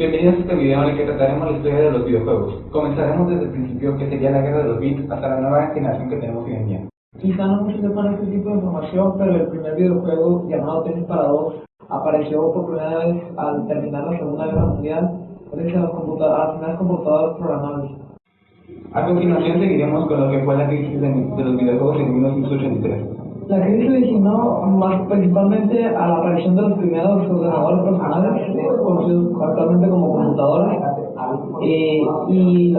Bienvenidos a este video en el que trataremos la historia de los videojuegos. Comenzaremos desde el principio, que sería la guerra de los bits, hasta la nueva generación que tenemos hoy en día. Quizá no muchos sepan este tipo de información, pero el primer videojuego llamado Tenis para dos apareció por primera vez al terminar la Segunda Guerra Mundial, gracias a las primeras computadoras programables. A continuación seguiremos con lo que fue la crisis de los videojuegos en 1983. La crisis se originó principalmente a la aparición de los primeros ordenadores personales, conocidos actualmente como computadoras, y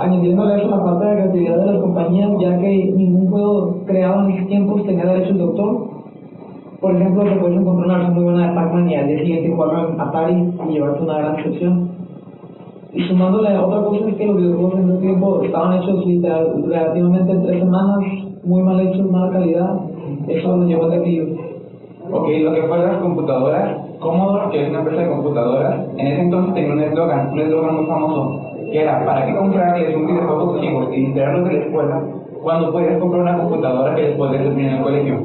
añadiéndole eso la falta de creatividad de las compañías, ya que ningún juego creado en esos tiempos tenía derechos de autor. Por ejemplo, te puedes encontrar una versión muy buena de Pac-Man y al día siguiente jugarlo en Atari y llevarte una gran decepción. Y sumándole otra cosa es que los videojuegos en ese tiempo estaban hechos relativamente en 3 semanas, muy mal hechos, mala calidad. Eso nos llevó al declive. Ok, lo que fue las computadoras, Commodore, que es una empresa de computadoras, en ese entonces tenía un eslogan muy famoso, que era: ¿para qué comprarles un videojuego a tus hijos y distraerlos de la escuela cuando puedes comprar una computadora que les puede servir en el colegio?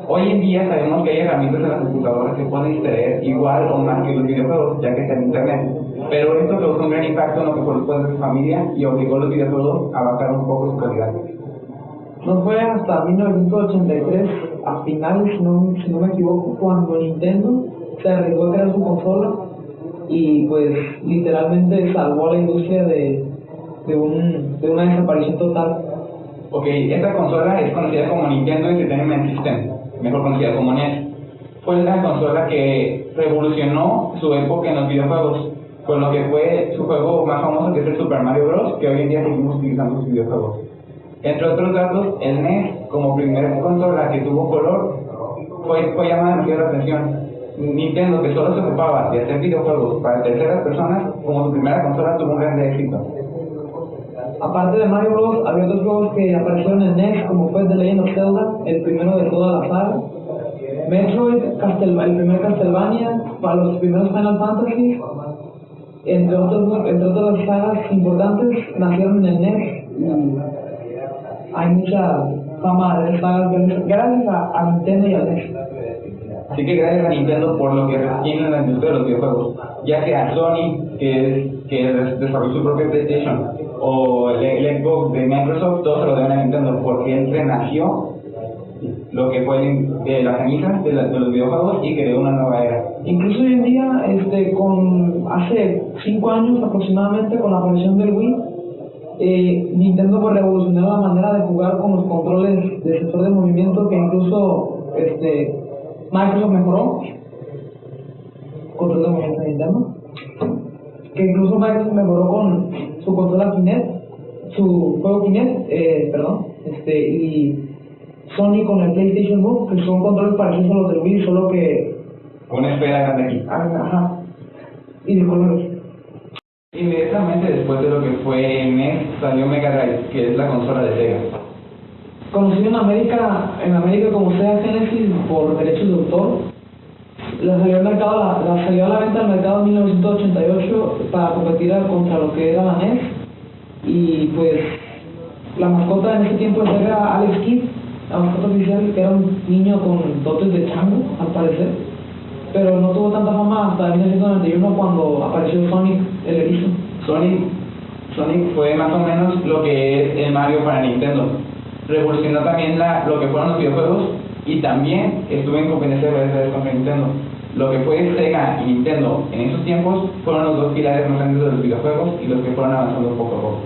Hoy en día sabemos que hay herramientas en las computadoras que pueden distraer igual o más que los videojuegos, ya que está en internet. Pero esto causó un gran impacto en lo que fue los padres de familia y obligó a los videojuegos a bajar un poco su calidad. No fue hasta 1983, a finales, si no me equivoco, cuando Nintendo se arriesgó a crear su consola y pues literalmente salvó a la industria de una desaparición total. Ok, esta consola es conocida como Nintendo Entertainment System, mejor conocida como NES. Fue la consola que revolucionó su época en los videojuegos, con lo que fue su juego más famoso, que es el Super Mario Bros., que hoy en día seguimos utilizando sus videojuegos. Entre otros datos, el NES, como primera consola que tuvo color, fue llamada demasiado la atención. Nintendo, que solo se ocupaba de hacer videojuegos para terceras personas, como su primera consola tuvo un gran éxito. Aparte de Mario Bros., había otros juegos que aparecieron en NES, como fue The Legend of Zelda, el primero de toda la saga, Metroid, el primer Castlevania, para los primeros Final Fantasy, entre otras sagas importantes, nacieron en el NES. Hay mucha fama de sagas gracias a Nintendo y a NES. Así que gracias a Nintendo por lo que tiene en la industria de los videojuegos, ya sea Sony, que desarrolló su propio PlayStation, o el Xbox de Microsoft, todos se lo deben a Nintendo, porque él renació lo que fue de las cenizas de los videojuegos y creó una nueva era. Incluso hoy en día, hace 5 años aproximadamente, con la aparición del Wii, Nintendo revolucionó la manera de jugar con los controles de sensor de movimiento, que incluso Microsoft mejoró. Control de movimiento de Nintendo, que incluso Microsoft mejoró con su consola Kinect, su juego Kinect, y Sony con el PlayStation Move, que son controles parecidos a los del Wii, solo que una esfera grande aquí. Ajá. Y de colores. Inmediatamente después de lo que fue NES, salió Mega Drive, que es la consola de Sega. Conocido en América como Sega Genesis por derechos de autor, la salió a la venta al mercado en 1988 para competir contra lo que era la NES, y pues la mascota en ese tiempo era Alex Kidd, la mascota oficial, que era un niño con dotes de chango, al parecer, pero no tuvo tanta fama hasta 1991 cuando apareció Sonic el erizo. Sonic fue más o menos lo que es el Mario para Nintendo. Revolucionó también lo que fueron los videojuegos y también estuvo en competencia varias veces contra Nintendo. Lo que fue Sega y Nintendo en esos tiempos fueron los dos pilares más grandes de los videojuegos y los que fueron avanzando poco a poco.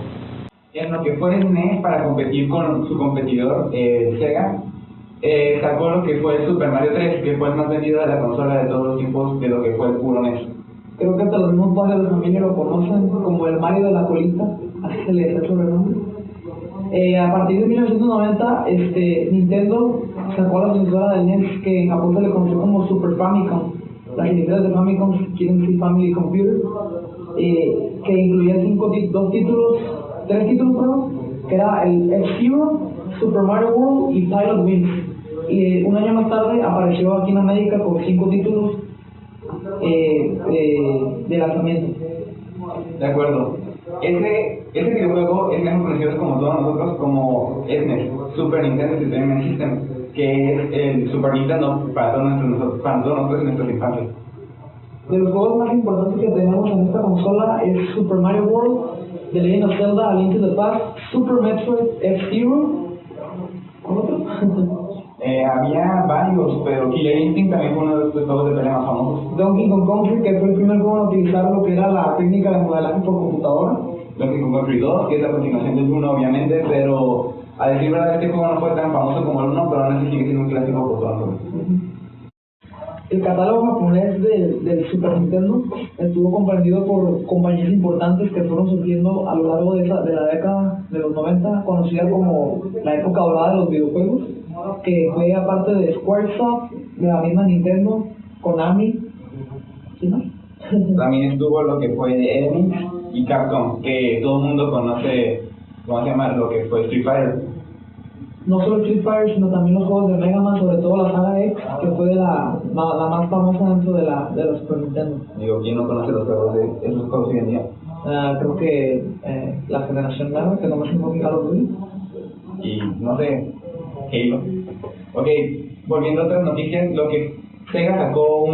En lo que fue NES, para competir con su competidor, Sega, sacó lo que fue el Super Mario 3, que fue el más vendido de la consola de todos los tiempos de lo que fue el puro NES. Creo que hasta los mismos padres de familia lo conocen como el Mario de la colita, así se le da el sobrenombre. A partir de 1990, Nintendo sacó la sucesora del NES, que en Japón se le conoció como Super Famicom. Las iniciales de Famicom quieren decir Family Computer, que incluía 3 títulos, que era el F-Zero, Super Mario World y Pilot Wings. Y un año más tarde apareció aquí en América con 5 títulos de lanzamiento. De acuerdo. Ese videojuego es mejor conocido como todos nosotros como SNES, Super Nintendo Entertainment System, que es el Super Nintendo para todos nosotros en nuestras infancias. De los juegos más importantes que tenemos en esta consola es Super Mario World, The Legend of Zelda: A Link to the Past, Super Metroid F-Zero. ¿Cuál otro? Había varios, pero Killer Instinct también fue uno de los juegos de pelea más famosos. Donkey Kong Country, que fue el primer juego en utilizar lo que era la técnica de modelaje por computadora. Donkey Kong Country 2, que es la continuación del 1 obviamente, pero a decir verdad este juego no fue tan famoso como el 1, pero aún así sigue siendo un clásico por todo. El catálogo japonés del Super Nintendo estuvo comprendido por compañías importantes que fueron surgiendo a lo largo de la década de los 90, conocida como la época dorada de los videojuegos, que fue aparte de Squaresoft, de la misma Nintendo, Konami, ¿sí más? También estuvo lo que fue Enix y Capcom, que todo el mundo conoce, ¿cómo se llama? Lo que fue Street Fighter. No solo Street Fighter, sino también los juegos de Mega Man, sobre todo la saga X, que fue la más famosa dentro de la Super Nintendo. Digo, ¿quién no conoce los juegos de esos juegos hoy en día? Creo que la generación nueva, que no me siento Call of Duty. Y no sé, Halo. Ok, volviendo a otras noticias, lo que Sega sacó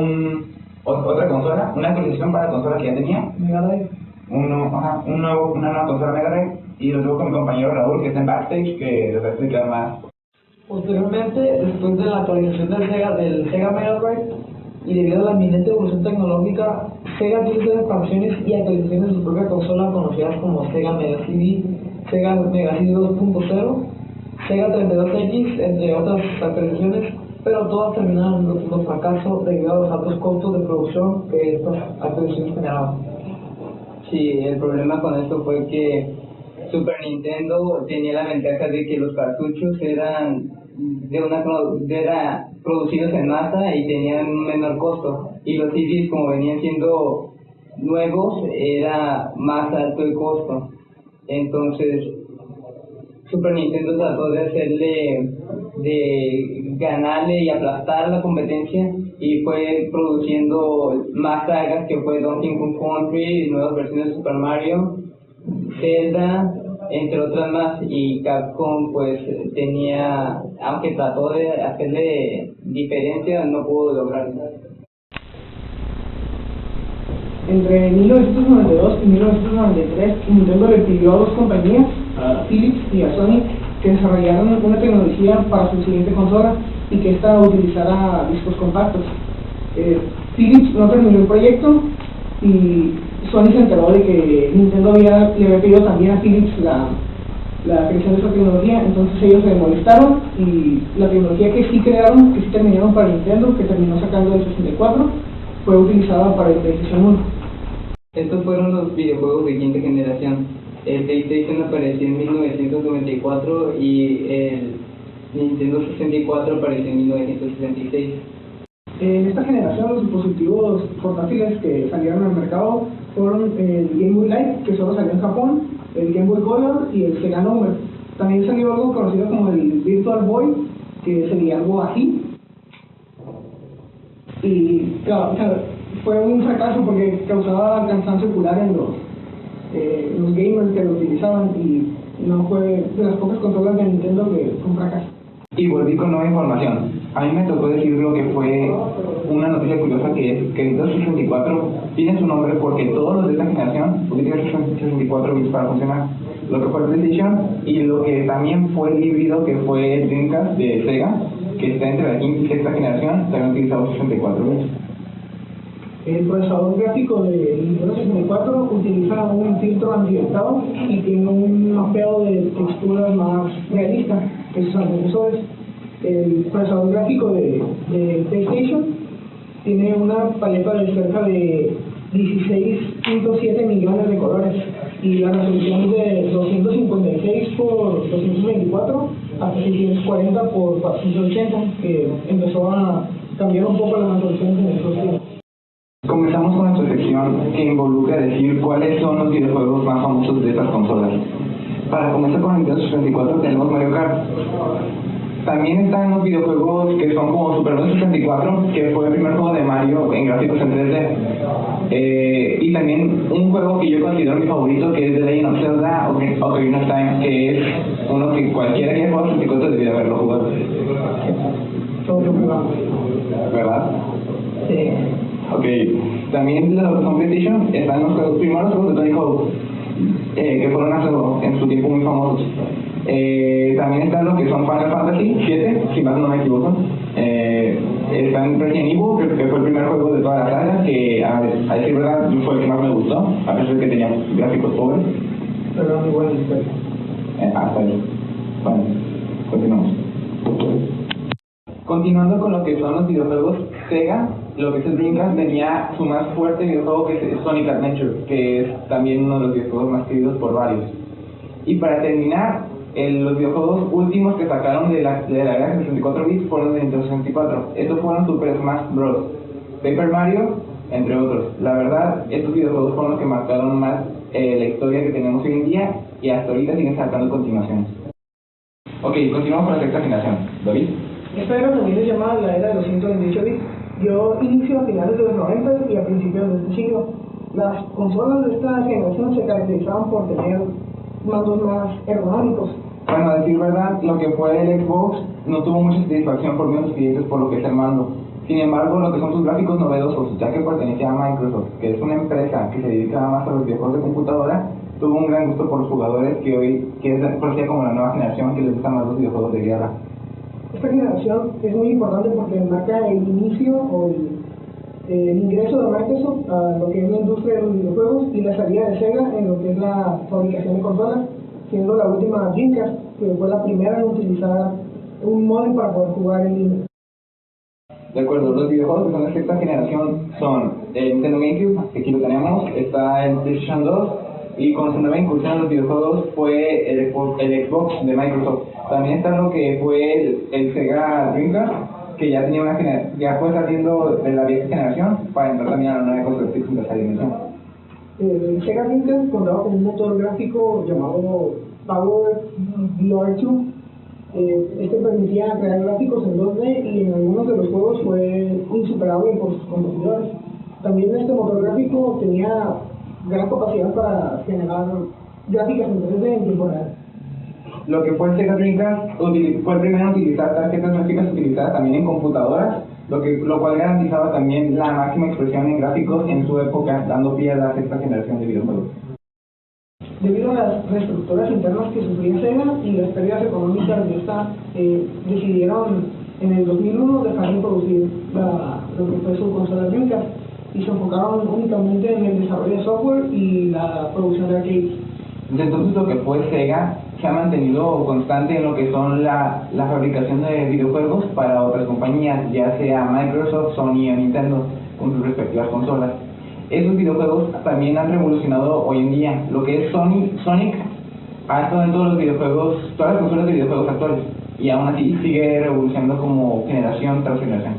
otra consola, una actualización para la consola que ya tenía. Mega Drive. Una nueva consola Mega Drive, y lo tengo con mi compañero Raúl, que está en backstage, que les va a explicar más. Posteriormente, después de la actualización del Sega Mega Drive y debido a la inminente evolución tecnológica, Sega tuvo expansiones y actualizaciones de su propia consola conocidas como Sega Mega CD, Sega Mega CD 2.0, Sega 32X, entre otras actualizaciones, pero todas terminaron en un rotundo fracaso debido a los altos costos de producción que estas actualizaciones generaban. Sí, el problema con esto fue que Super Nintendo tenía la ventaja de que los cartuchos eran producidos en masa y tenían un menor costo, y los CDs, como venían siendo nuevos, era más alto el costo. Entonces Super Nintendo trató de ganarle y aplastar la competencia, y fue produciendo más sagas, que fue Donkey Kong Country, nuevas versiones de Super Mario, Zelda, entre otras más. Y Capcom pues tenía, aunque trató de hacerle diferencia, no pudo lograrlo. Entre 1992 y 1993, Nintendo le pidió a dos compañías, a Philips y a Sony, que desarrollaran una tecnología para su siguiente consola y que ésta utilizara discos compactos. Philips no terminó el proyecto y Sony se enteró de que Nintendo le había pedido también a Philips la creación de esa tecnología. Entonces ellos se molestaron, y la tecnología que sí crearon, que sí terminaron para Nintendo, que terminó sacando el 64, fue utilizada para el PlayStation 1. Estos fueron los videojuegos de quinta generación. El PlayStation apareció en 1994 y el Nintendo 64 apareció en 1966. En esta generación, los dispositivos portátiles que salieron al mercado fueron el Game Boy Light, que solo salió en Japón, el Game Boy Color y el Sega Number. También salió algo conocido como el Virtual Boy, que sería algo así. Y claro, fue un fracaso porque causaba cansancio ocular en los gamers que lo utilizaban, y no fue de las pocas consolas de Nintendo que fue un fracaso. Y volví con nueva información. A mí me tocó decir lo que fue una noticia curiosa, que es que el Nintendo 64 tiene su nombre porque todos los de esta generación utilizan el 64 bits para funcionar. Lo que fue el PlayStation, y lo que también fue el híbrido, que fue el Dreamcast de Sega, que está entre la quinta y sexta generación, también utilizaba 64 bits. El procesador gráfico de Nintendo 64 utiliza un filtro anti-estado y tiene un mapeo de texturas más realista. Eso es el procesador gráfico de PlayStation. Tiene una paleta de cerca de 16.7 millones de colores, y la resolución de 256 por 224 hasta 640 por 480, que empezó a cambiar un poco las resoluciones en estos tiempos. Comenzamos con nuestra sección, que involucra decir cuáles son los videojuegos más famosos de estas consolas. Para comenzar con el Nintendo 64 tenemos Mario Kart. También están los videojuegos que son como Super Mario 64, que fue el primer juego de Mario en gráficos en 3D. Y también un juego que yo considero mi favorito, que es The Legend of Zelda: Ocarina of Time, que es uno que cualquiera que haya jugado 64 debería haberlo jugado. Todo lo jugamos. ¿Verdad? Sí. Ok, también los que son PlayStation están los primeros juegos de Tony Hawk, que fueron en su tiempo muy famosos. También están los que son Final Fantasy 7, si más no me equivoco. Están Resident Evil, que fue el primer juego de toda la saga, que a decir verdad fue el que más me gustó, a pesar de que tenía gráficos pobres. Pero muy buena historia. Hasta ahí. Bueno, continuamos. Continuando con lo que son los videojuegos, Sega, lo que es el Dreamcast, tenía su más fuerte videojuego, que es Sonic Adventure, que es también uno de los videojuegos más queridos por varios. Y para terminar, los videojuegos últimos que sacaron de la era de 64 bits fueron de Nintendo 64. Estos fueron Super Smash Bros., Paper Mario, entre otros. La verdad, estos videojuegos fueron los que marcaron más la historia que tenemos hoy en día, y hasta ahorita siguen sacando continuaciones. Ok, continuamos con la sexta generación. ¿David? Esta era también es llamada la era de los 128 bits. Dio inicio a finales de los 90 y a principios de este siglo. Las consolas de esta generación se caracterizaban por tener mandos más ergonómicos. Bueno, a decir verdad, lo que fue el Xbox no tuvo mucha satisfacción por menos clientes por lo que es el mando. Sin embargo, lo que son sus gráficos novedosos, ya que pertenecía a Microsoft, que es una empresa que se dedica más a los videojuegos de computadora, tuvo un gran gusto por los jugadores que es conocida como la nueva generación, que les gustan más los videojuegos de guerra. Esta generación es muy importante porque marca el inicio o el ingreso de Microsoft a lo que es la industria de los videojuegos y la salida de Sega en lo que es la fabricación de consolas, siendo la última Dreamcast, que fue la primera en utilizar un modem para poder jugar en línea. De acuerdo, los videojuegos que son de sexta generación son el Nintendo GameCube, que aquí lo tenemos, está el PlayStation 2, y con su nueva incursión en los videojuegos fue el Xbox de Microsoft. También está lo que fue el Sega Dreamcast, que ya tenía ya fue saliendo de la vieja generación para entrar también a la nueva consola de tercera dimensión. El Sega Dreamcast contaba con un motor gráfico llamado Power VR2. Este permitía crear gráficos en 2D y en algunos de los juegos fue insuperable por sus competidores. También este motor gráfico tenía gran capacidad para generar gráficas en 3D en tiempo real. Lo que fue el Sega Dreamcast fue el primero en utilizar tarjetas gráficas utilizadas también en computadoras, lo cual garantizaba también la máxima expresión en gráficos en su época, dando pie a la sexta generación de videojuegos. Debido a las reestructuras internas que sufría Sega y las pérdidas económicas de esta, decidieron en el 2001 dejar de producir lo que fue su consola Dreamcast y se enfocaron únicamente en el desarrollo de software y la producción de arcades. Desde entonces lo que fue Sega se ha mantenido constante en lo que son la fabricación de videojuegos para otras compañías, ya sea Microsoft, Sony o Nintendo, con sus respectivas consolas. Esos videojuegos también han revolucionado hoy en día lo que es Sonic ha estado en todos los videojuegos, todas las consolas de videojuegos actuales, y aún así sigue revolucionando como generación tras generación.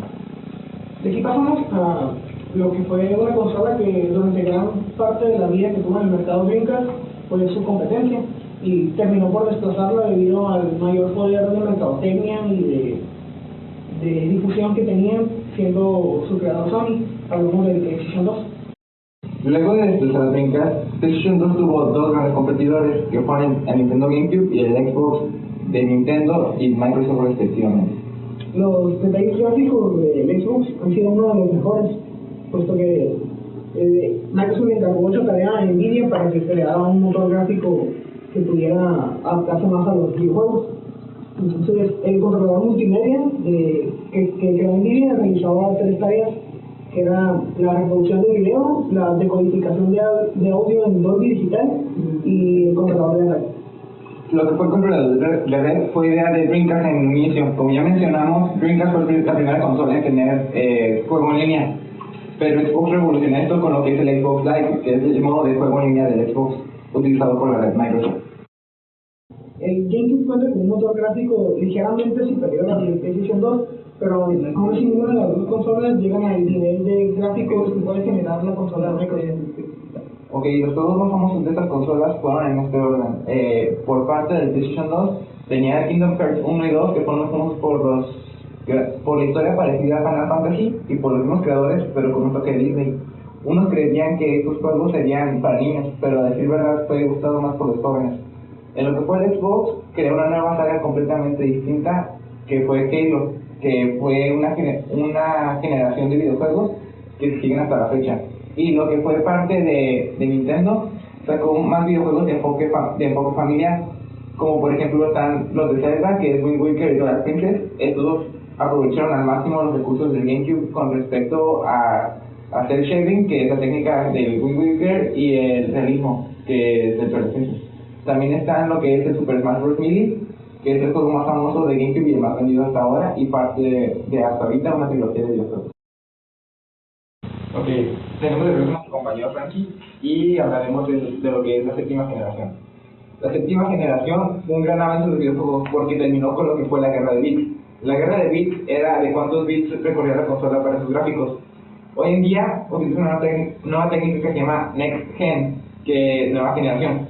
De aquí pasamos a lo que fue una consola que durante gran parte de la vida que tuvo en el mercado Dreamcast fue su competencia y terminó por desplazarla debido al mayor poder de mercadotecnia y de difusión que tenían, siendo su creador Sony. Hablamos del PlayStation 2. Luego de desplazar a Dreamcast, PlayStation 2 tuvo dos grandes competidores, que fueron el Nintendo GameCube y el Xbox de Nintendo y Microsoft respectivamente. Los detalles gráficos del Xbox han sido uno de los mejores, puesto que Microsoft le encargó esa tarea a Nvidia para que creara un motor gráfico que pudiera adaptarse más a los videojuegos. Entonces, el controlador multimedia que creó Nvidia realizaba tres tareas, que era la reproducción de video, la decodificación de audio en Dolby Digital y el controlador de red. Lo que fue el controlador de red fue idea de Dreamcast en un inicio. Como ya mencionamos, Dreamcast fue la primera consola en tener juego en línea, pero Xbox revolucionó esto con lo que es el Xbox Live, que es el modo de juego en línea del Xbox utilizado por la red Microsoft. El GameCube cuenta con un motor gráfico ligeramente superior al del PlayStation 2, pero aún así ninguna de las dos consolas llegan al nivel de gráficos que puede generar la consola Microsoft. Ok, los juegos más famosos de estas consolas fueron en este orden. Por parte del PlayStation 2 tenía Kingdom Hearts 1 y 2, que fueron los famosos por la historia parecida a Final Fantasy y por los mismos creadores, pero con un toque de Disney. Unos creían que estos juegos serían para niños, pero a decir verdad fue gustado más por los jóvenes. En lo que fue el Xbox, creó una nueva saga completamente distinta, que fue Halo, que fue una generación de videojuegos que siguen hasta la fecha. Y lo que fue parte de Nintendo, sacó más videojuegos de enfoque familiar, como por ejemplo están los de Zelda, que es Wind Waker y Twilight Princess. Estos aprovecharon al máximo los recursos del GameCube con respecto a cel shading, que es la técnica del Wind Waker, y el realismo, que es del Twilight Princess. También está en lo que es el Super Smash Bros. Melee, que es el juego más famoso de GameCube y el más vendido hasta ahora, y parte de hasta ahorita una trilogía de videojuegos. Ok, tenemos de regreso a nuestro compañero Frankie y hablaremos de lo que es la séptima generación. La séptima generación fue un gran avance de los videojuegos porque terminó con lo que fue la guerra de bits. La guerra de bits era de cuántos bits recorría la consola para sus gráficos. Hoy en día utiliza una nueva técnica que se llama Next Gen, que es nueva generación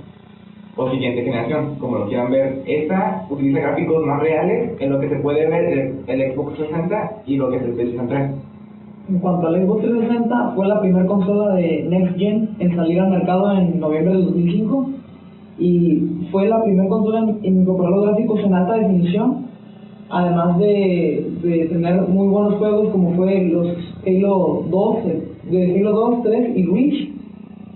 o siguiente generación, como lo quieran ver. Esta utiliza gráficos más reales en lo que se puede ver el Xbox 360 y lo que es el PlayStation 3. En cuanto al Xbox 360, fue la primera consola de Next Gen en salir al mercado en noviembre del 2005 y fue la primera consola en incorporar los gráficos en alta definición, además de tener muy buenos juegos como fue los Halo 2, Halo 2, 3 y Reach,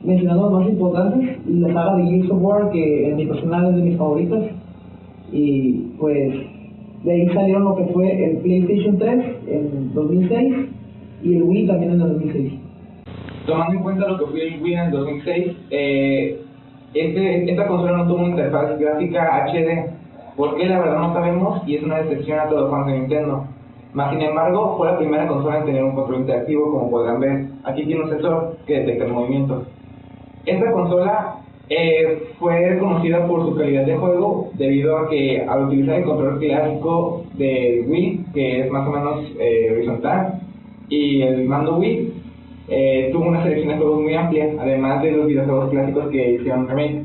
mencionando los más importantes, y la saga de Gears of War, que en mi personal es de mis favoritas, y pues de ahí salieron lo que fue el PlayStation 3 en 2006 y el Wii también en el 2006. Tomando en cuenta lo que fue el Wii en el 2006, esta consola no tuvo una interfaz gráfica HD, porque la verdad no sabemos y es una decepción a todos los fans de Nintendo. Más sin embargo, fue la primera consola en tener un control interactivo, como podrán ver. Aquí tiene un sensor que detecta el movimiento. Esta consola fue reconocida por su calidad de juego debido a que al utilizar el control clásico del Wii, que es más o menos horizontal, y el mando Wii, tuvo una selección de juegos muy amplia, además de los videojuegos clásicos que hicieron remake.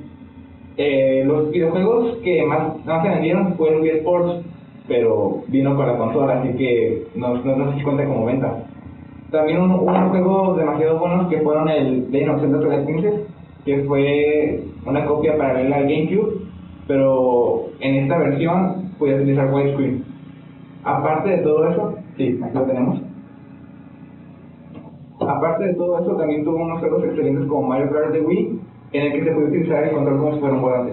Los videojuegos que más se vendieron fue el Wii Sports, pero vino con la consola, así que no se cuenta como venta. También hubo unos juegos demasiado buenos que fueron el Legend of Zelda Twilight Princess, que fue una copia paralela al GameCube, pero en esta versión podías utilizar widescreen. Aparte de todo eso, sí, aquí lo tenemos. Aparte de todo eso, también tuvo unos juegos excelentes como Mario Kart de Wii, en el que se puede utilizar el control como si fuera un volante.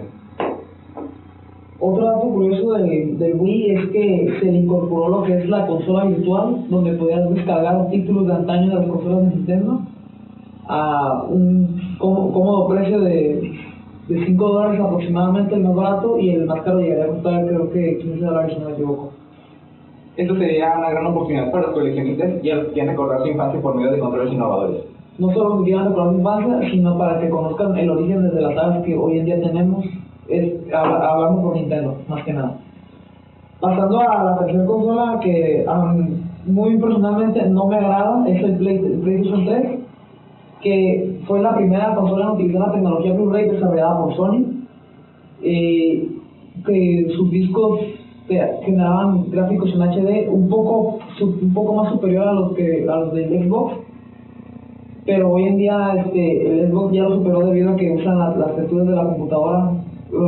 Otro dato curioso del Wii es que se le incorporó lo que es la consola virtual, donde podías descargar títulos de antaño de las consolas de Nintendo a un cómodo precio de $5 aproximadamente, el más barato, y el más caro llegaría a costar creo que $15 si no me equivoco. Esto sería una gran oportunidad para los coleccionistas y a los que quieran recordar su infancia por medio de controles innovadores. No solo que quieran recordar su infancia, sino para que conozcan el origen desde las sagas que hoy en día tenemos, hablando por Nintendo, más que nada. Pasando a la tercera consola que muy personalmente no me agrada, es el PlayStation 3, que fue la primera consola en utilizar la tecnología Blu-ray desarrollada por Sony, que sus discos generaban gráficos en HD un poco más superior a los del Xbox, pero hoy en día el Xbox ya lo superó debido a que usan las texturas de la computadora,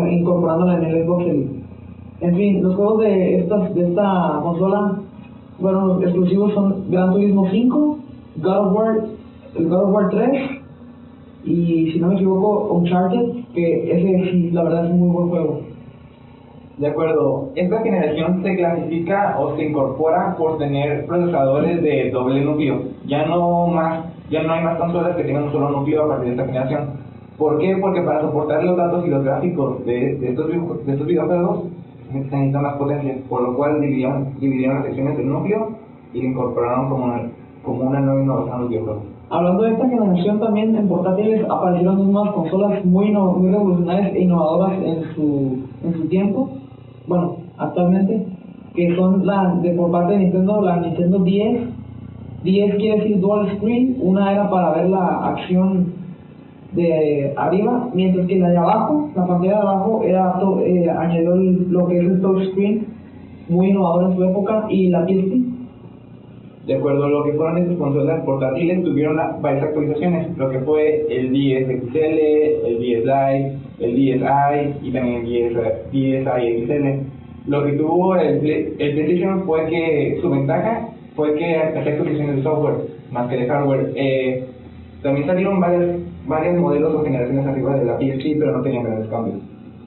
incorporándola en el Xbox. En fin, los juegos de esta consola, bueno, los exclusivos son Gran Turismo 5, God of War 3 y, si no me equivoco, Uncharted, que ese sí, la verdad es un muy buen juego. De acuerdo, esta generación se clasifica o se incorpora por tener procesadores de doble núcleo. Ya no hay más consolas que tengan un solo núcleo a partir de esta generación. ¿Por qué? Porque para soportar los datos y los gráficos de estos videojuegos se necesita más potencia, por lo cual dividieron las secciones del núcleo y lo incorporaron como una nueva innovación a los videojuegos. Hablando de esta generación, también en portátiles aparecieron unas consolas muy revolucionarias e innovadoras en su tiempo, bueno, actualmente, que son por parte de Nintendo, la Nintendo 10. 10 quiere decir Dual Screen, una era para ver la acción de arriba, mientras que la de abajo, la pantalla de abajo, añadió lo que es el touchscreen, muy innovador en su época, y la PSP. De acuerdo a lo que fueron estas consolas portátiles, tuvieron varias actualizaciones, lo que fue el 10 XL, el 10 Lite, el 10i y también el 10i XL. Lo que tuvo el PlayStation fue que su ventaja fue que hacía actualizaciones de software, más que de hardware. También salieron varios modelos o generaciones arriba de la PSP, pero no tenían grandes cambios.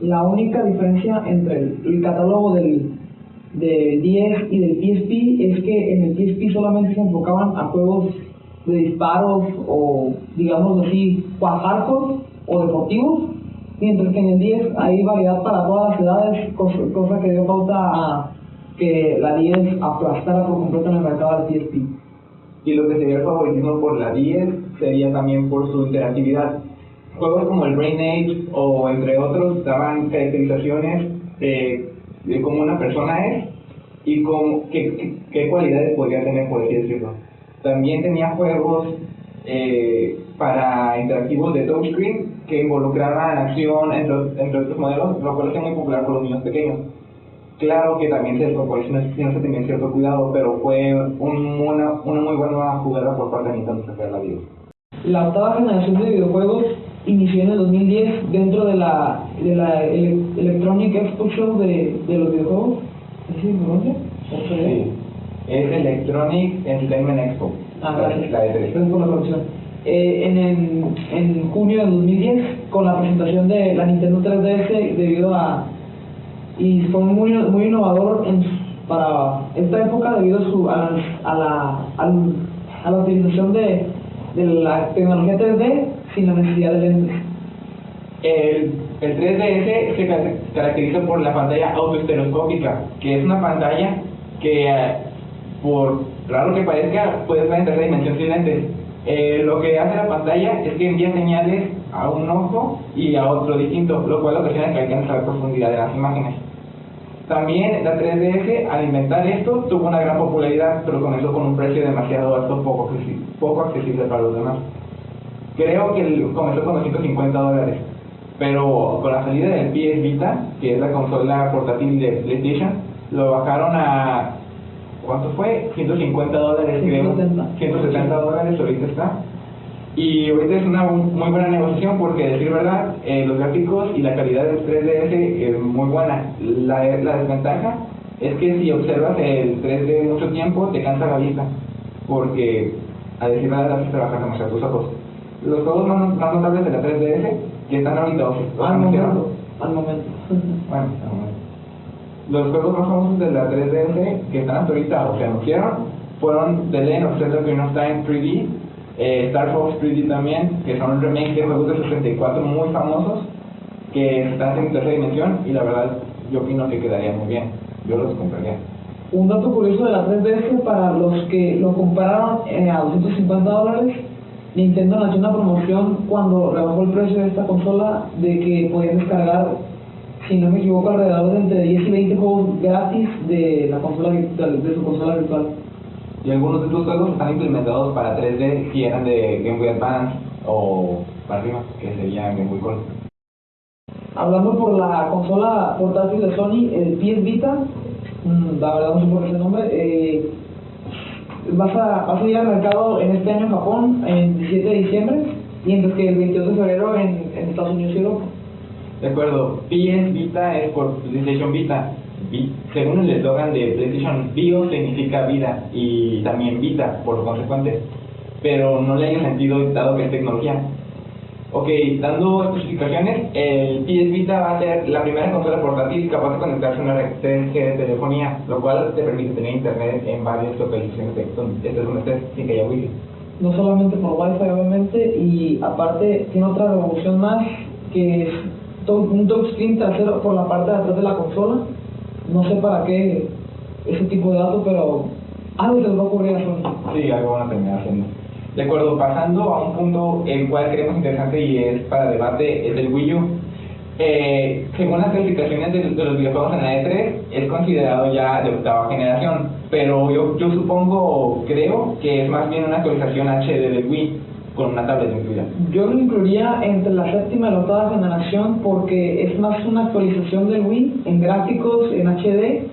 La única diferencia entre el catálogo del 10 y del PSP es que en el PSP solamente se enfocaban a juegos de disparos o, digamos así, hardcore o deportivos, mientras que en el 10 hay variedad para todas las edades, cosa que dio pauta a que la 10 aplastara por completo en el mercado del PSP. Y lo que sería el favoritismo por la 10 sería también por su interactividad. Juegos como el Brain Age o entre otros daban caracterizaciones de cómo una persona es y qué cualidades podría tener, por así decirlo. También tenía juegos para interactivos de touchscreen que involucraban acción entre otros modelos, lo cual es muy popular por los niños pequeños. Claro que también se descompuso si no se tenía cierto cuidado, pero fue una muy buena jugada por parte de Nintendo sacar la vida. La octava generación de videojuegos inició en el 2010 dentro de la Electronic Expo Show de los videojuegos. ¿Sí se pronuncia? Sí, es Electronic Entertainment Expo. Gracias. La E3. Gracias por la corrección. En junio del 2010, con la presentación de la Nintendo 3DS, y fue muy innovador para esta época debido a la utilización de la tecnología 3D sin la necesidad de lentes. El 3DS se caracteriza por la pantalla autoestereoscópica, que es una pantalla que, por raro que parezca, puedes ver en tercera dimensión sin lentes. Lo que hace la pantalla es que envía señales a un ojo y a otro distinto, lo cual ocasiona que alcance la profundidad de las imágenes. También la 3DS, al inventar esto, tuvo una gran popularidad, pero comenzó con un precio demasiado alto, poco accesible para los demás. Creo que comenzó con $250, pero con la salida del PS Vita, que es la consola portátil de PlayStation, lo bajaron a... ¿cuánto fue? $150, creo. $170, ahorita está. Y ahorita es una muy buena negociación porque, a decir verdad, los gráficos y la calidad del 3DS es muy buena. La desventaja es que si observas el 3D mucho tiempo te cansa la vista, porque, a decir verdad, haces trabajar demasiado tus ojos. Los juegos más notables de la 3DS que están ahorita al momento. Bueno, los juegos más famosos de la 3DS que están hasta ahorita o se anunciaron fueron The Legend of Zelda Ocarina of Time 3D, Star Fox 3D también, que son remakes de juegos de 64 muy famosos que están en tercera dimensión, y la verdad yo opino que quedaría muy bien, yo los compraría. Un dato curioso de la 3DS para los que lo compraron a $250, Nintendo lanzó una promoción cuando rebajó el precio de esta consola de que podían descargar, si no me equivoco, alrededor de entre 10 y 20 juegos gratis de la consola virtual, de su consola virtual. Y algunos de estos juegos están implementados para 3D si eran de Game Boy Advance o para arriba, que sería Game Boy Color. Hablando por la consola portátil de Sony, el PS Vita, la verdad no sé por qué ese nombre, va a salir al mercado en este año en Japón, el 17 de diciembre, mientras que el 22 de febrero en Estados Unidos y Europa. De acuerdo, PS Vita es por PlayStation Vita. Según el eslogan de PlayStation, Bio significa vida y también Vita, por lo consecuente, pero no le hay sentido dado que es tecnología. Ok, dando especificaciones, el PS Vita va a ser la primera consola portátil capaz de conectarse a una red 3G de telefonía, lo cual te permite tener internet en varias localizaciones donde estés sin que haya wifi. No solamente por Wi-Fi, obviamente, y aparte tiene otra revolución más, que es un touchscreen trasero por la parte de atrás de la consola. No sé para qué ese tipo de datos, pero algo se les va a ocurrir a Sony. Sí, algo van a terminar haciendo. De acuerdo, pasando a un punto el cual creemos interesante y es para debate, es el Wii U. Según las calificaciones de los videojuegos en la E3, es considerado ya de octava generación, pero yo creo que es más bien una actualización HD del Wii, con una tablet incluida. Yo lo incluiría entre la séptima y la octava generación porque es más una actualización del Wii en gráficos, en HD,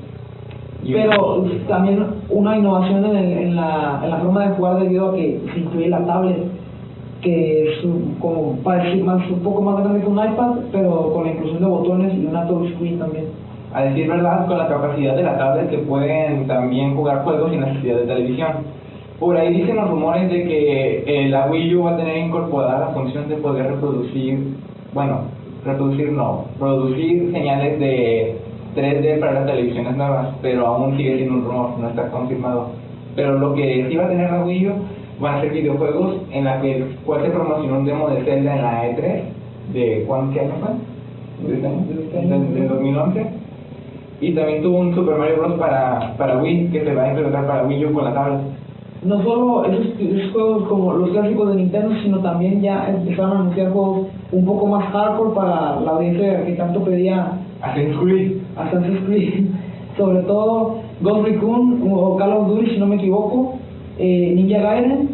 pero también una innovación en la forma de jugar debido a que se incluye la tablet, que es como parece un poco más grande que un iPad, pero con la inclusión de botones y una touchscreen también. A decir verdad, con la capacidad de la tablet se pueden también jugar juegos sin necesidad de televisión. Por ahí dicen los rumores de que la Wii U va a tener incorporada la función de poder reproducir, bueno, reproducir no, producir señales de 3D para las televisiones nuevas, pero aún sigue siendo un rumor, no está confirmado. Pero lo que sí va a tener la Wii U van a ser videojuegos en la que se promocionó un demo de Zelda en la E3 de ¿qué año fue? De 2011. Y también tuvo un Super Mario Bros. Para Wii que se va a implementar para Wii U con la tablet. No solo esos juegos como los clásicos de Nintendo, sino también ya empezaron a anunciar juegos un poco más hardcore para la audiencia que tanto pedía Assassin's Creed. Assassin's Creed. Sobre todo Ghost Recon o Call of Duty, si no me equivoco, Ninja Gaiden,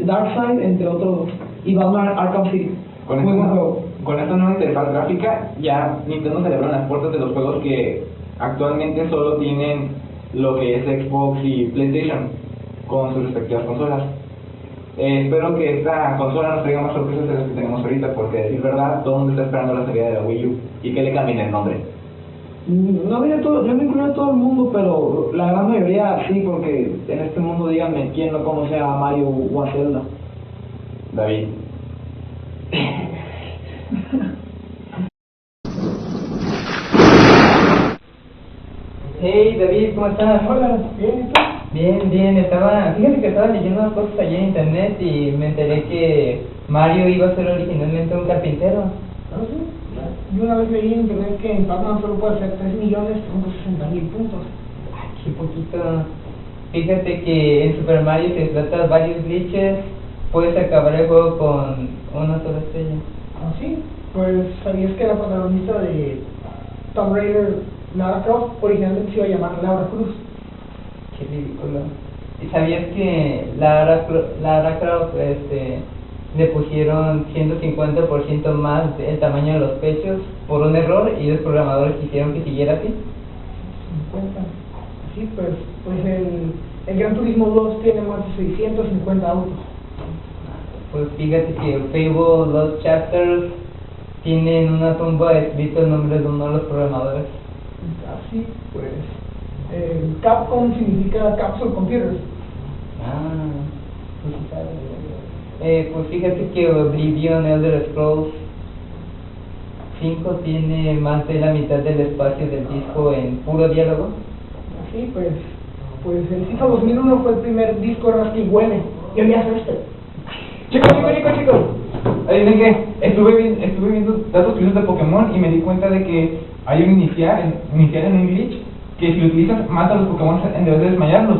Darkseid, entre otros, y Batman Arkham City. Muy buen juego. Con esta nueva interfaz gráfica, ya Nintendo se le abren las puertas de los juegos que actualmente solo tienen lo que es Xbox y PlayStation con sus respectivas consolas. Espero que esta consola nos traiga más sorpresas de las que tenemos ahorita, porque a decir verdad, todo el mundo está esperando la salida de la Wii U y que le cambien el nombre. No diré todo, yo no incluyo a todo el mundo, pero la gran mayoría sí, porque en este mundo díganme quién no conoce a Mario o a Zelda. David. Hey David, ¿cómo estás? Hola, bien, ¿y tú? Bien, fíjate que estaba leyendo unas cosas allí en internet y me enteré que Mario iba a ser originalmente un carpintero. ¿No sé? Yo una vez leí en internet que en Pac-Man solo puede hacer 3.360.000 puntos. Ay, qué poquito. Fíjate que en Super Mario se trata varios glitches, puedes acabar el juego con una sola estrella. ¿Ah, sí? Pues, ¿sabías que la protagonista de Tomb Raider, Lara Croft, originalmente se iba a llamar Laura Cruz? Qué ridículo. ¿Y sabías que Lara Croft le pusieron 150% más el tamaño de los pechos por un error y los programadores quisieron que siguiera así? 50. Sí, pues el Gran Turismo 2 tiene más de 650 autos. Pues fíjate que el Fable Lost Chapters tiene en una tumba escrito el nombre de uno de los programadores. Así, pues, Capcom significa Capsule Computers. Pues sí sabes. Pues fíjate que Oblivion Elder Scrolls 5 tiene más de la mitad del espacio del disco en puro diálogo. Así, pues el FIFA 2001 fue el primer disco que huele. Y olía a este. Chicos. Adivinen qué, estuve viendo datos curiosos de Pokémon y me di cuenta de que hay un inicial en un glitch que si lo utilizas mata a los Pokémon en vez de desmayarlos.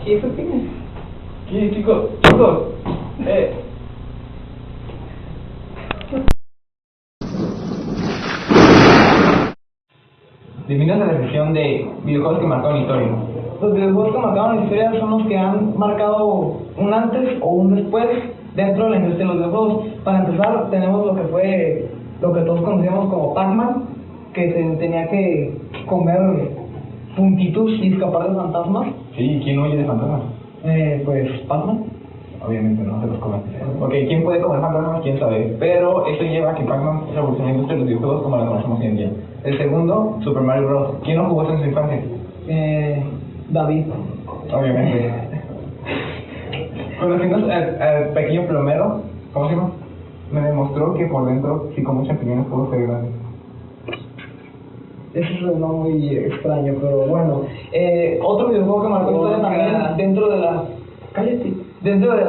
¿Qué eso tienes? ¿Qué, chicos? Bienvenidos a la sección de videojuegos que marcaron historia. Los videojuegos que marcaron la historia son los que han marcado un antes o un después dentro de la industria de los videojuegos. Para empezar, tenemos lo que todos conocíamos como Pac-Man, que se tenía que comer puntitos y escapar de fantasmas. Sí, ¿quién huye de fantasmas? Pues Pac-Man. Obviamente no se los come. Ok, ¿quién puede comer fantasmas? ¿Quién sabe? Pero eso lleva a que Pac-Man revolucionó la industria de los videojuegos como la conocemos hoy en día. El segundo, Super Mario Bros. ¿Quién no jugó eso en su infancia? David. Obviamente. Conociendo al pequeño plomero, ¿cómo se llama? Me demostró que por dentro, si como champiñones, puedo ser grande. Eso suena muy extraño, pero bueno. Otro videojuego que marcó historia también dentro de la... Cállate. Dentro de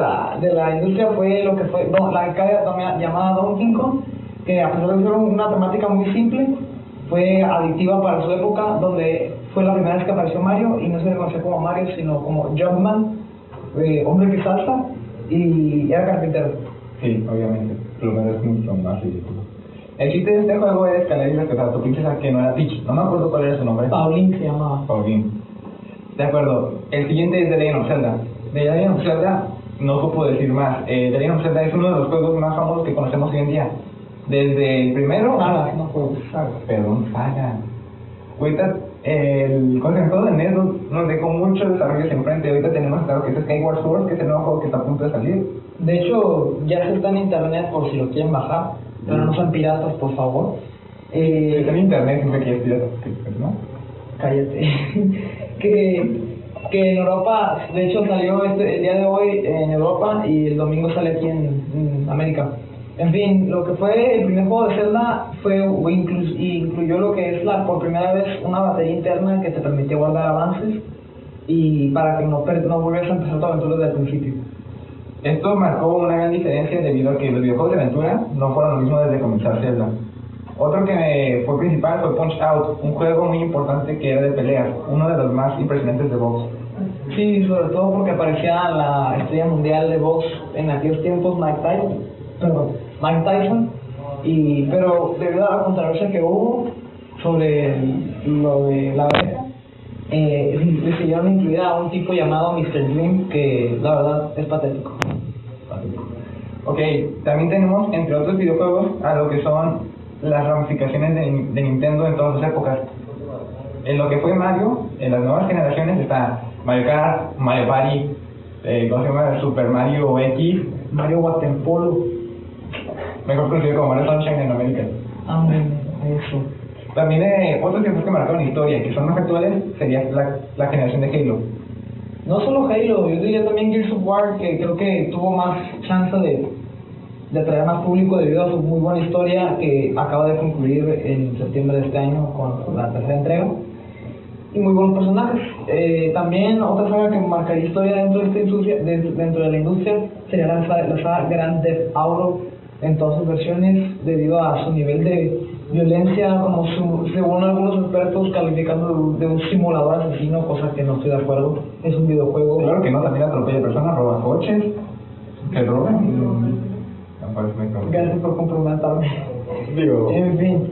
la industria fue lo que fue la arcade llamada Donkey Kong, que a pesar de ser una temática muy simple, fue adictiva para su época, donde fue la primera vez que apareció Mario, y no se le conocía como Mario, sino como Jumpman, hombre que salta, y era carpintero. Sí, obviamente. Plomero es mucho más ridículo. El chiste de este juego es escalar y rescatar a tu princesa, que no era Peach. No me acuerdo cuál era su nombre. Pauline se llamaba. Pauline. De acuerdo. El siguiente es The Legend of Zelda. De The Legend of Zelda no ocupo decir más. The Legend of Zelda es uno de los juegos más famosos que conocemos hoy en día. Desde el primero... Saga, no juego. Perdón, saga. Ahorita el juego de NES nos dejó muchos desarrollos enfrente. Ahorita tenemos claro que es Skyward Sword, que es el nuevo juego que está a punto de salir. De hecho, ya se está en internet por si lo quieren bajar, pero no sean piratas, por favor. Está en internet, siempre que es pirata, ¿no? Cállate. Que que en Europa, de hecho salió el día de hoy en Europa y el domingo sale aquí en América. En fin, lo que fue el primer juego de Zelda incluyó lo que es por primera vez una batería interna que te permitía guardar avances y para que no volvieras a empezar tu aventura desde el principio. Esto marcó una gran diferencia debido a que los videojuegos de aventura no fueron lo mismo desde comenzar Zelda. Otro que fue principal fue Punch Out, un juego muy importante que era de peleas, uno de los más impresionantes de box. Sí, sobre todo porque aparecía la estrella mundial de box en aquellos tiempos, Mike Tyson, pero debido a la controversia que hubo sobre lo de la abeja, decidieron incluir a un tipo llamado Mr. Dream, que la verdad es patético. Ok, también tenemos, entre otros videojuegos, a lo que son las ramificaciones de Nintendo en todas las épocas. En lo que fue Mario, en las nuevas generaciones está Mario Kart, Mario Party, ¿cómo se llama? Super Mario X, Mario Waterpolo. mejor conocido como Mario Sunshine en América. Eso. También otros tiempos que marcaron historia, que son más actuales, sería la generación de Halo. No solo Halo, yo diría también Gears of War, que creo que tuvo más chance de atraer más público debido a su muy buena historia que acaba de concluir en septiembre de este año con la tercera entrega. Y muy buenos personajes. También otra saga que marcaría historia dentro de la industria sería la saga Grand Theft Auto en todas sus versiones, debido a su nivel de violencia, como según algunos expertos calificando de un simulador asesino, cosa que no estoy de acuerdo. Es un videojuego. Claro que no, también atropella personas, roba coches, que roban. Gracias por comprometerme. Digo. En fin.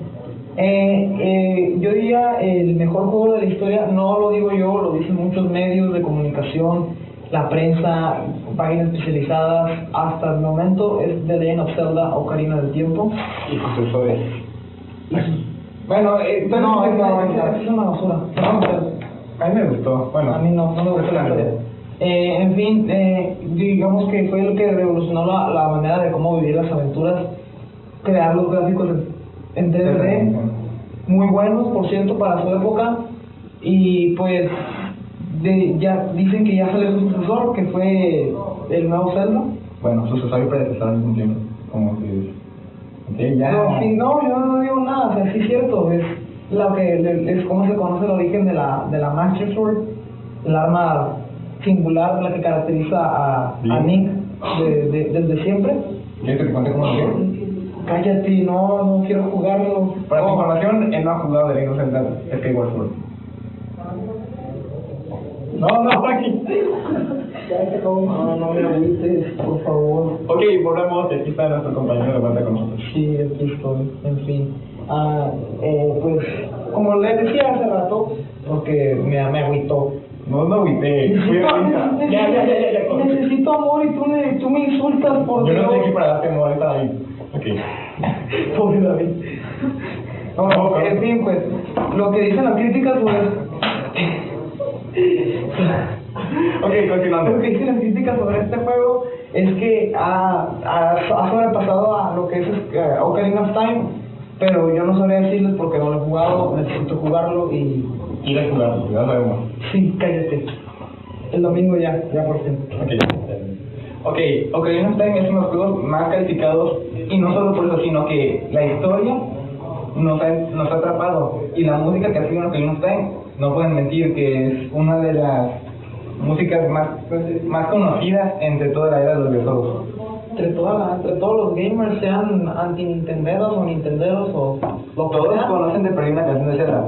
Yo diría el mejor juego de la historia, no lo digo yo, lo dicen muchos medios de comunicación, la prensa, páginas especializadas. Hasta el momento es The Legend of Zelda: Ocarina del Tiempo. Y sucesores. Bueno, es una basura. A mí me gustó. Bueno, a mí no me gustó la historia. En fin, digamos que fue el que revolucionó la manera de cómo vivir las aventuras, crear los gráficos en 3D, muy buenos, por cierto, para su época. Y pues ya dicen que ya salió su sucesor, que fue el nuevo Zelda. Bueno, sucesor y predecesor al mismo tiempo, como que okay, ya. No, yo no digo nada, o sea, sí es cierto, es lo que es como se conoce el origen de la Master Sword, el arma singular, la que caracteriza a Link desde siempre. ¿Quieres que te cuente cómo lo quiero? Cállate, no quiero jugarlo. Para tu información, él no ha jugado de Legend of Zelda Skyward Sword. No, Frankie. No me agüites, por favor. Ok, volvemos, aquí está nuestro compañero de banda con nosotros. Sí, aquí estoy, en fin. Pues, como les decía hace rato, porque me agüitó. No agüité, ya. Necesito amor y tú me insultas por Yo no estoy Dios. aquí para darte amor, está ahí. Ok. Pobre David. No, en fin, pues, lo que dicen las críticas, pues... Ok, continuando. Lo que dicen las críticas sobre este juego es que ha sobrepasado a lo que es Ocarina of Time, pero yo no sabría decirles porque no lo he jugado, necesito jugarlo y... Ir a jugarlo, ya sabemos. Sí, cállate. El domingo ya por fin. Ok, Ocarina of Time es uno de los juegos más calificados, y no solo por eso, sino que la historia nos ha atrapado, y la música que ha sido en Ocarina of Time, no pueden mentir que es una de las músicas más conocidas entre toda la era de los videojuegos. Entre todos los gamers, sean anti-nintenderos o nintenderos o lo que Todos sean, conocen de perdida una canción de Zelda,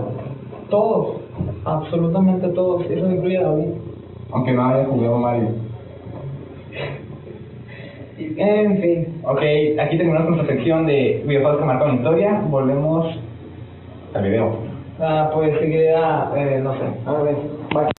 todos, absolutamente todos, eso incluye a David. aunque no haya jugado Mario. En fin. Ok, aquí terminamos nuestra sección de videojuegos que marcan historia. Volvemos al video. Pues seguiría, no sé, a ver.